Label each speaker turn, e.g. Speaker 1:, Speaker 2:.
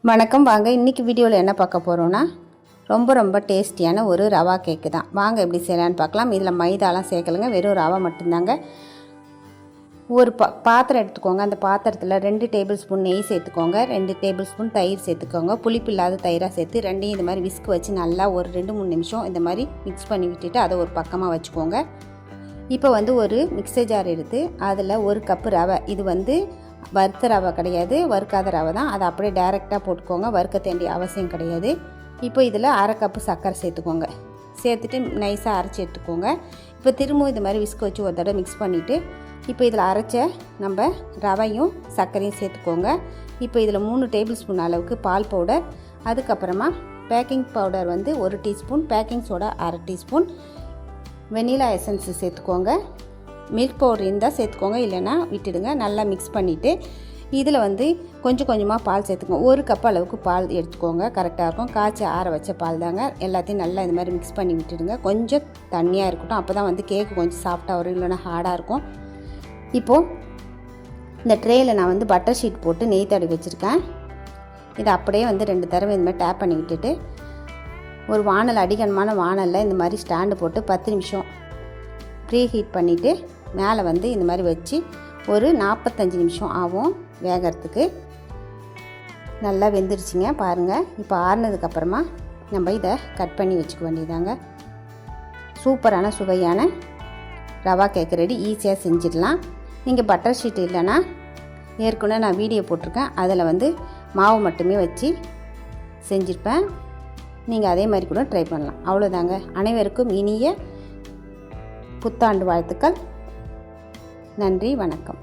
Speaker 1: வணக்கம். வாங்க இன்றைக்கி வீடியோவில் என்ன பார்க்க போகிறோன்னா ரொம்ப டேஸ்டியான ஒரு ரவா கேக்கு தான். வாங்க எப்படி செய்யலான்னு பார்க்கலாம். இதில் மைதாலாம் சேர்க்கலைங்க, வெறும் ரவா மட்டும்தாங்க. ஒரு பாத்திரம் எடுத்துக்கோங்க. அந்த பாத்திரத்தில் 2 டேபிள் ஸ்பூன் நெய் சேர்த்துக்கோங்க, 2 டேபிள் ஸ்பூன் தயிர் சேர்த்துக்கோங்க. புளிப்பு இல்லாத தயிராக சேர்த்து ரெண்டையும் இந்த மாதிரி விஸ்க் வச்சு நல்லா ஒரு 2-3 நிமிஷம் இந்த மாதிரி மிக்ஸ் பண்ணி விட்டுட்டு அதை ஒரு பக்கமாக வச்சுக்கோங்க. இப்போ ஒரு மிக்ஸர் ஜார் எடுத்து அதில் 1 கப்பு ரவை, இது வறுத்த ரவை கிடையாது, வறுக்காத ரவை தான், அதை அப்படியே டைரெக்டாக போட்டுக்கோங்க, வறுக்க வேண்டிய அவசியம் கிடையாது. இப்போ இதில் 1/2 கப்பு சர்க்கரை சேர்த்துக்கோங்க, சேர்த்துட்டு நைஸாக அரைச்சி எடுத்துக்கோங்க. இப்போ திரும்பவும் இது மாதிரி விஸ்க் வச்சு ஒரு தடவை மிக்ஸ் பண்ணிவிட்டு இப்போ இதில் அரைச்ச நம்ம ரவையும் சர்க்கரையும் சேர்த்துக்கோங்க. இப்போ இதில் 3 டேபிள் ஸ்பூன் அளவுக்கு பால் பவுடர், அதுக்கப்புறமா baking powder 1 teaspoon, baking soda 1/2 teaspoon, vanilla essence சேர்த்துக்கோங்க. மில்க் பவுடர் இருந்தால் சேர்த்துக்கோங்க, இல்லைன்னா விட்டுடுங்க. நல்லா மிக்ஸ் பண்ணிவிட்டு இதில் கொஞ்சம் கொஞ்சமாக பால் சேர்த்துக்கோங்க. 1 கப் அளவுக்கு பால் எடுத்துக்கோங்க, கரெக்டாக இருக்கும். காய்ச்சி ஆற வச்ச பால் தாங்க. எல்லாத்தையும் நல்லா இந்த மாதிரி மிக்ஸ் பண்ணி விட்டுடுங்க. கொஞ்சம் தண்ணியாக இருக்கட்டும், அப்போ தான் கேக்கு கொஞ்சம் சாஃப்டாக வரும், இல்லைன்னா ஹார்டாக இருக்கும். இப்போது இந்த ட்ரேயில் நான் பட்டர் ஷீட் போட்டு நெய் தடவி வச்சுருக்கேன். இதை அப்படியே 2 தடவை இந்த மாதிரி டேப் பண்ணி விட்டுட்டு ஒரு வானல், அடிகனமான வானலில் இந்த மாதிரி ஸ்டாண்டு போட்டு 10 நிமிஷம் ப்ரீ ஹீட் பண்ணிவிட்டு மேலே இந்த மாதிரி வச்சு ஒரு 45 நிமிஷம் ஆகும் வேகிறதுக்கு. நல்லா வெந்துருச்சுங்க பாருங்கள். இப்போ ஆறுனதுக்கப்புறமா நம்ம இதை கட் பண்ணி வச்சுக்க வேண்டியதாங்க. சூப்பரான சுவையான ரவா கேக் ரெடி. ஈஸியாக செஞ்சிடலாம். நீங்கள் பட்டர் ஷீட் இல்லைன்னா ஏற்கனவே நான் வீடியோ போட்டிருக்கேன், அதில் மாவு மட்டுமே வச்சு செஞ்சுருப்பேன். நீங்கள் அதே மாதிரி கூட ட்ரை பண்ணலாம். அவ்வளோதாங்க. அனைவருக்கும் இனிய புத்தாண்டு வாழ்த்துக்கள். நன்றி, வணக்கம்.